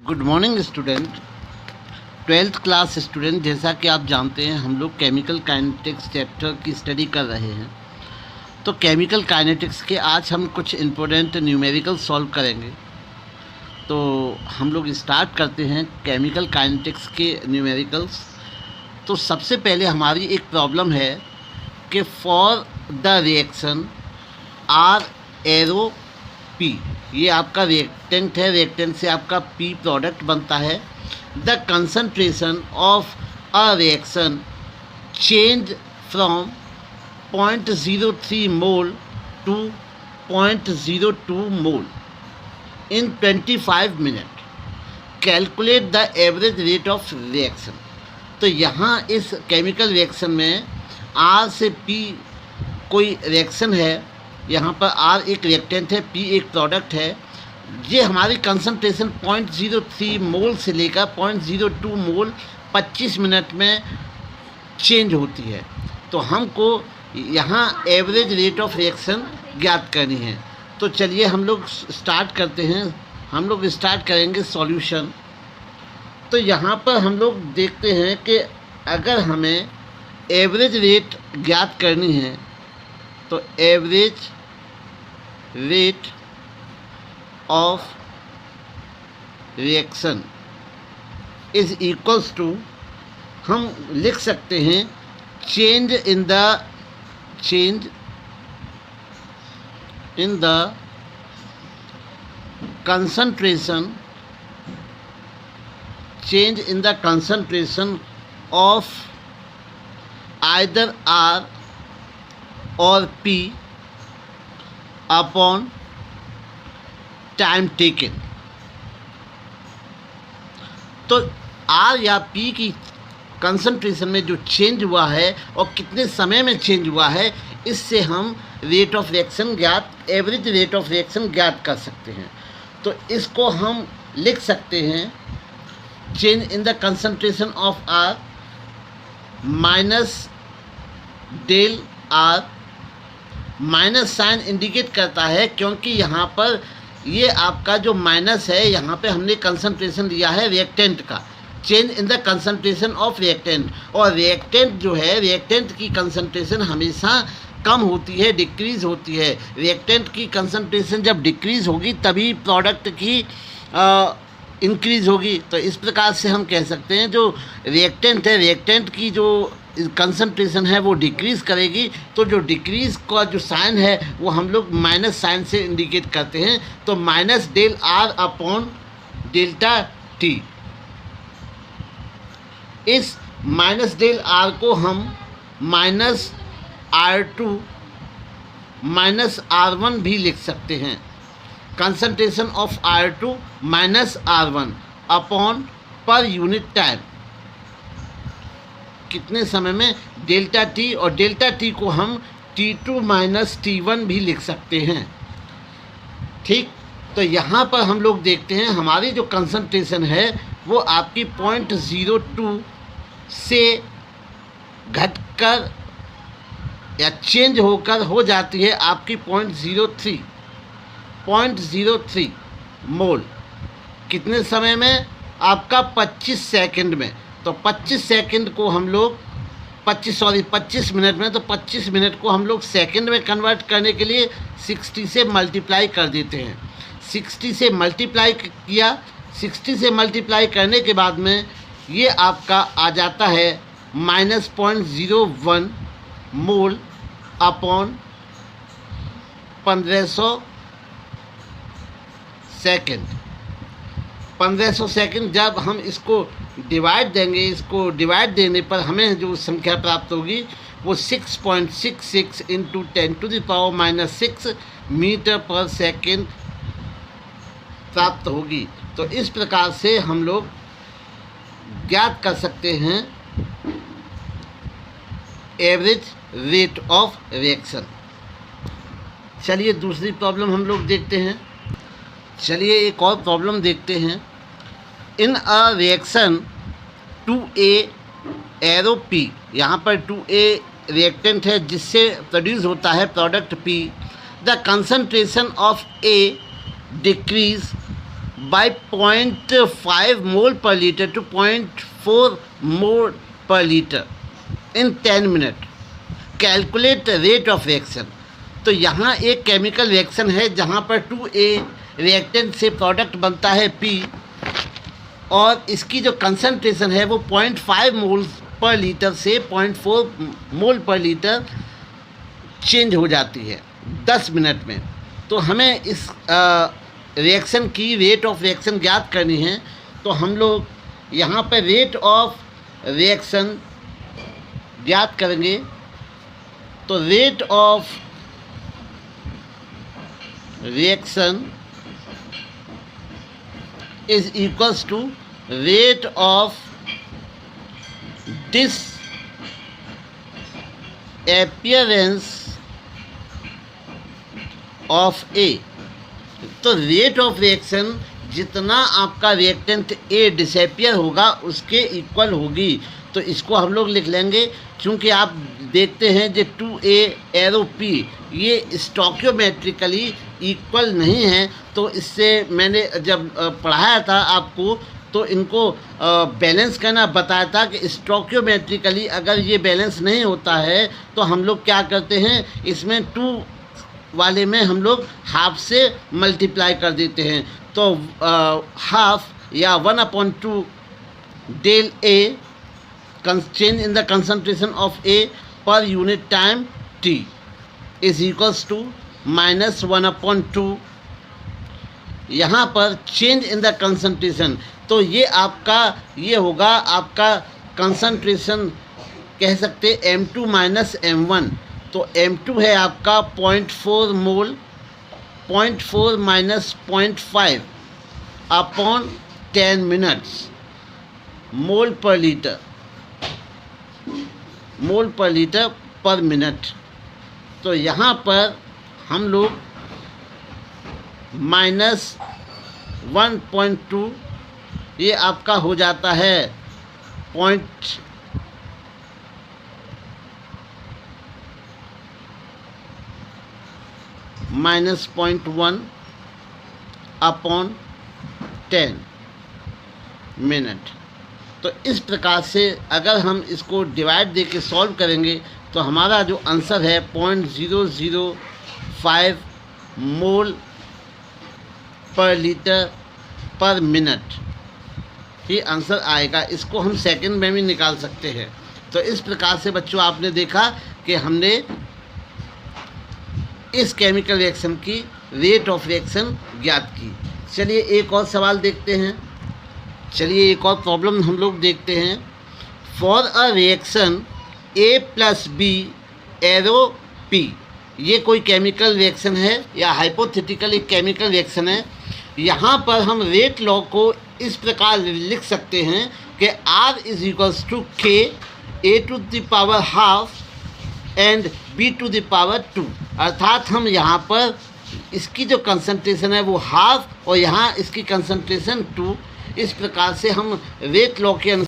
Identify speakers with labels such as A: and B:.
A: Good morning student, 12th class student. जैसा कि आप जानते हैं हम लोग केमिकल काइनेटिक्स चैप्टर की स्टडी कर रहे हैं। तो केमिकल काइनेटिक्स के आज हम कुछ इम्पोर्टेंट न्यूमेरिकल सॉल्व करेंगे। तो हम लोग स्टार्ट करते हैं केमिकल काइनेटिक्स के न्यूमेरिकल्स। तो सबसे पहले हमारी एक प्रॉब्लम है कि for the reaction R arrow P, ये आपका रिएक्टेंट है, रिएक्टेंट से आपका पी प्रोडक्ट बनता है। The concentration of a reaction change from 0.03 mole to 0.02 mole in 25 minute. Calculate the average rate of reaction. तो यहाँ इस केमिकल रिएक्शन में आर से पी कोई रिएक्शन है, यहाँ पर आर एक रिएक्टेंट है, पी एक प्रोडक्ट है। ये हमारी कंसंट्रेशन 0.03 मोल से लेकर 0.02 मोल 25 मिनट में चेंज होती है। तो हमको यहाँ एवरेज रेट ऑफ रिएक्शन ज्ञात करनी है। तो चलिए हम लोग स्टार्ट करते हैं। हम लोग स्टार्ट करेंगे सॉल्यूशन। तो यहाँ पर हम लोग देखते हैं कि अगर हमें एवरेज रेट ज्ञात करनी है तो average rate of reaction is equals to, हम लिख सकते हैं change in the concentration, change in the concentration of either R or P upon time taken। तो R या P की कंसंट्रेशन में जो चेंज हुआ है और कितने समय में चेंज हुआ है, इससे हम rate of reaction average rate of reaction ज्ञात कर सकते हैं। तो इसको हम लिख सकते हैं change in the concentration of R minus del R. Minus sign indicate करता है क्योंकि यहाँ पर ये आपका जो माइनस है, यहाँ पे हमने कंसंट्रेशन लिया है रिएक्टेंट का। Change in the concentration of reactant, और रिएक्टेंट जो है, रिएक्टेंट की कंसंट्रेशन हमेशा कम होती है, डिक्रीज़ होती है। रिएक्टेंट की कंसंट्रेशन जब डिक्रीज़ होगी तभी प्रोडक्ट की इंक्रीज़ होगी। तो इस प्रकार से हम कह सकते हैं जो रिएक्टेंट है, रिएक्टेंट की जो कंसंट्रेशन है वो डिक्रीज़ करेगी। तो जो डिक्रीज़ का जो साइन है वो हम लोग माइनस साइन से इंडिकेट करते हैं। तो minus del R upon delta t. इस माइनस डेल आर को हम माइनस R2 माइनस R1 भी लिख सकते हैं। Concentration of R2 minus R1 upon per unit time, कितने समय में, डेल्टा टी। और डेल्टा टी को हम T2 माइनस T1 भी लिख सकते हैं। ठीक, तो यहाँ पर हम लोग देखते हैं हमारी जो कंसंट्रेशन है वो आपकी 0.02 से घटकर या चेंज होकर हो जाती है आपकी 0.03 मोल। कितने समय में? आपका 25 सेकंड में। तो 25 सेकंड को हम लोग 25 मिनट में, तो 25 मिनट को हम लोग सेकंड में कन्वर्ट करने के लिए 60 से मल्टीप्लाई कर देते हैं। 60 से मल्टीप्लाई किया, 60 से मल्टीप्लाई करने के बाद में ये आपका आ जाता है -0.01 मोल अपॉन 1500 सेकेंड। 1500 सेकेंड जब हम इसको डिवाइड देंगे, इसको डिवाइड देने पर हमें जो संख्या प्राप्त होगी वो 6.66 इंटू 10⁻⁻6 मीटर पर सेकेंड प्राप्त होगी। तो इस प्रकार से हम लोग ज्ञात कर सकते हैं एवरेज रेट ऑफ रिएक्शन। चलिए दूसरी प्रॉब्लम हम लोग देखते हैं। चलिए एक और प्रॉब्लम देखते हैं। In a reaction 2A arrow P, यहाँ पर 2A रिएक्टेंट है जिससे प्रोड्यूस होता है product P। The concentration of A decrease by 0.5 mole per liter to 0.4 mole per liter in 10 minutes. Calculate the rate of reaction. तो यहाँ एक chemical reaction है जहाँ पर 2A रिएक्टेंट से प्रोडक्ट बनता है P, और इसकी जो कंसंट्रेशन है वो 0.5 मोल पर लीटर से 0.4 मोल पर लीटर चेंज हो जाती है 10 मिनट में। तो हमें इस रिएक्शन की रेट ऑफ रिएक्शन ज्ञात करनी है। तो हम लोग यहाँ पर रेट ऑफ रिएक्शन ज्ञात करेंगे। तो rate of reaction is equals to rate of disappearance of A. तो रेट ऑफ रिएक्शन जितना आपका रिएक्टेंट ए डिसअपियर होगा उसके इक्वल होगी। तो इसको हम लोग लिख लेंगे, क्योंकि आप देखते हैं जो 2A एरो P ये स्टोकियोमेट्रिकली इक्वल नहीं है। तो इससे मैंने जब पढ़ाया था आपको तो इनको बैलेंस करना बताया था कि स्टोकियोमेट्रिकली अगर ये बैलेंस नहीं होता है तो हम लोग क्या करते हैं, इसमें 2 वाले में हम लोग हाफ से मल्टीप्लाई कर देते हैं। तो हाफ या 1/2 del A change in the concentration of A per unit time T is equals to minus 1/2। यहाँ पर चेंज इन द कंसंट्रेशन, तो ये आपका ये होगा आपका कंसंट्रेशन, कह सकते M2 माइनस M1। तो M2 है आपका 0.4 मोल, 0.4 माइनस 0.5 अपॉन 10 मिनट्स मोल पर लीटर पर मिनट। तो यहाँ पर हम लोग माइनस 1.2 ये आपका हो जाता है माइनस 0.1 अपॉन 10 मिनट। तो इस प्रकार से अगर हम इसको डिवाइड दे के सॉल्व करेंगे तो हमारा जो आंसर है 0.005 मोल पर लीटर पर मिनट ये आंसर आएगा। इसको हम सेकंड में भी निकाल सकते हैं। तो इस प्रकार से बच्चों आपने देखा कि हमने इस केमिकल रिएक्शन की रेट ऑफ रिएक्शन ज्ञात की। चलिए एक और सवाल देखते हैं। चलिए एक और प्रॉब्लम हम लोग देखते हैं। For a reaction A plus B arrow P, ये कोई केमिकल रिएक्शन है या हाइपोथेटिकल एक केमिकल रिएक्शन है। यहाँ पर हम रेट लॉ को इस प्रकार लिख सकते हैं कि R is equals to K A to the power half and B to the power 2। अर्थात हम यहाँ पर इसकी जो कंसंट्रेशन है वो हाफ और यहाँ इसकी कंसंट्रेशन 2। इस प्रकार से हम रेट लॉ के